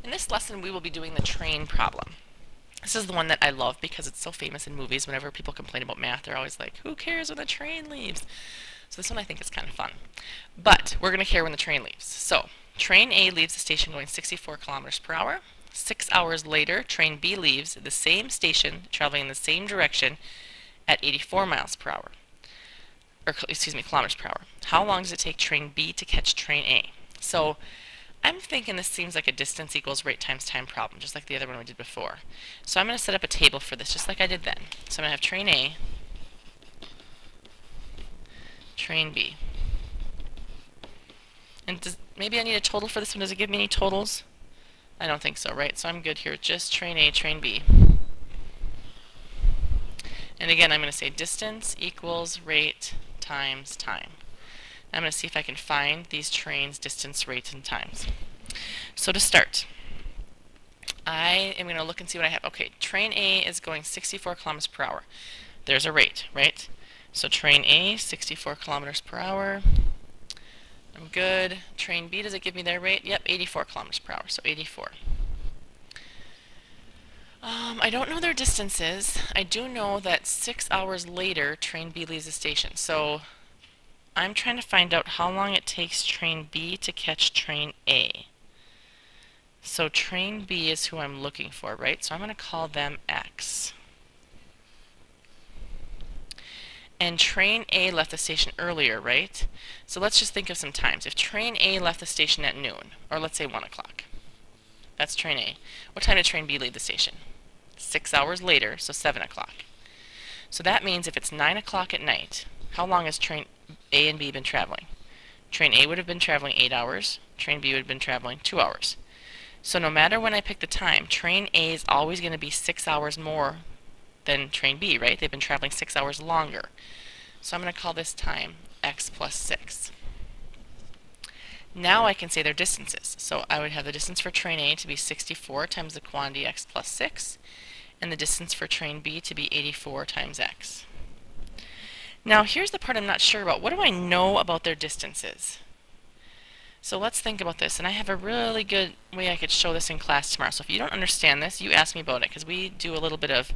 In this lesson, we will be doing the train problem. This is the one that I love because it's so famous in movies. Whenever people complain about math, they're always like, who cares when the train leaves? So this one I think is kind of fun. But we're going to care when the train leaves. So, train A leaves the station going 64 kilometers per hour. 6 hours later, train B leaves the same station, traveling in the same direction at 84 miles per hour. Or, excuse me, kilometers per hour. How long does it take train B to catch train A? So, I'm thinking this seems like a distance equals rate times time problem, just like the other one we did before. So I'm going to set up a table for this, just like I did then. So I'm going to have train A, train B. And maybe I need a total for this one. Does it give me any totals? I don't think so, right? So I'm good here. Just train A, train B. And again, I'm going to say distance equals rate times time. I'm going to see if I can find these trains' distance, rates, and times. So to start, I am going to look and see what I have. Okay, train A is going 64 kilometers per hour. There's a rate, right? So train A, 64 kilometers per hour. I'm good. Train B, does it give me their rate? Yep, 84 kilometers per hour, so 84. I don't know their distances. I do know that 6 hours later, train B leaves the station. So I'm trying to find out how long it takes train B to catch train A. So train B is who I'm looking for, right? So I'm going to call them X. And train A left the station earlier, right? So let's just think of some times. If train A left the station at noon, or let's say 1 o'clock, that's train A. What time did train B leave the station? 6 hours later, so 7 o'clock. So that means if it's 9 o'clock at night, how long has train A and B been traveling? Train A would have been traveling 8 hours. Train B would have been traveling 2 hours. So no matter when I pick the time, train A is always going to be 6 hours more than train B, right? They've been traveling 6 hours longer. So I'm going to call this time X plus 6. Now I can say their distances. So I would have the distance for train A to be 64 times the quantity X plus 6, and the distance for train B to be 84 times X. Now here's the part I'm not sure about. What do I know about their distances? So let's think about this, and I have a really good way I could show this in class tomorrow. So if you don't understand this, you ask me about it, because we do a little bit of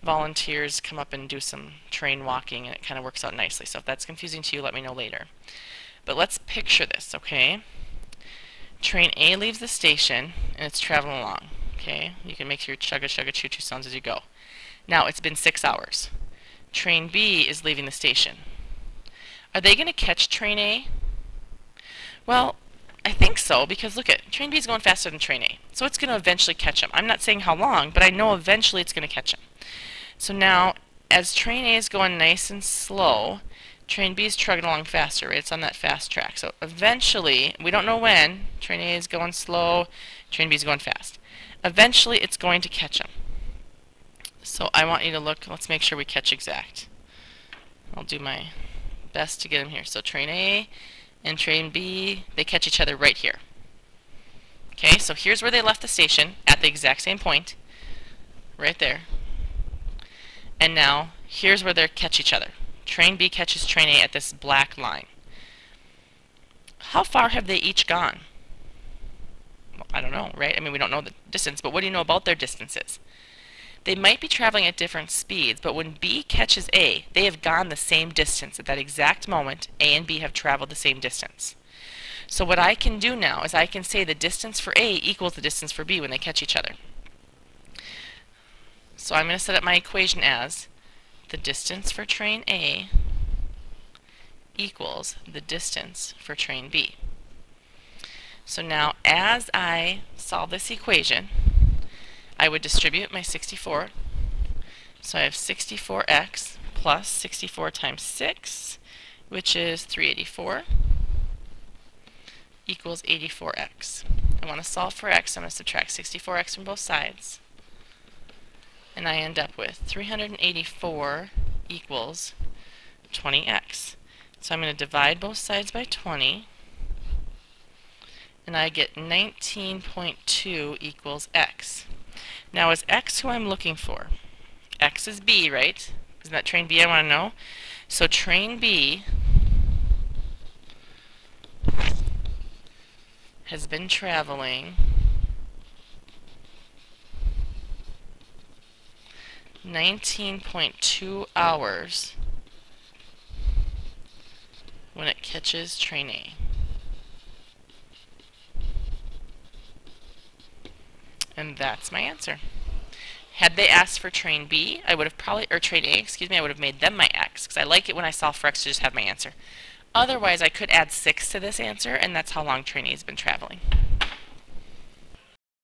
volunteers come up and do some train walking, and it kind of works out nicely. So if that's confusing to you, let me know later. But let's picture this, okay? Train A leaves the station, and it's traveling along, okay? You can make your chugga chugga choo choo sounds as you go. Now, it's been 6 hours. Train B is leaving the station. Are they going to catch train A? Well, I think so, because look at, train B is going faster than train A. So it's going to eventually catch them. I'm not saying how long, but I know eventually it's going to catch them. So now, as train A is going nice and slow, train B is trucking along faster, right? It's on that fast track. So eventually, we don't know when, train A is going slow, train B is going fast. Eventually, it's going to catch them. So I want you to look, let's make sure we catch exact. I'll do my best to get them here. So train A and train B, they catch each other right here. Okay, so here's where they left the station, at the exact same point, right there. And now, here's where they catch each other. Train B catches train A at this black line. How far have they each gone? Well, I don't know, right? I mean, we don't know the distance, but what do you know about their distances? They might be traveling at different speeds, but when B catches A, they have gone the same distance. At that exact moment, A and B have traveled the same distance. So what I can do now is I can say the distance for A equals the distance for B when they catch each other. So I'm going to set up my equation as the distance for train A equals the distance for train B. So now as I solve this equation, I would distribute my 64. So I have 64x plus 64 times 6, which is 384, equals 84x. I want to solve for x, so I'm going to subtract 64x from both sides. And I end up with 384 equals 20x. So I'm going to divide both sides by 20, and I get 19.2 equals x. Now is x who I'm looking for? X is B, right? Isn't that train B I want to know? So train B has been traveling 19.2 hours when it catches train A. And that's my answer. Had they asked for train B, I would have probably, or train A, excuse me, I would have made them my X, because I like it when I solve for X to just have my answer. Otherwise, I could add 6 to this answer, and that's how long train A has been traveling.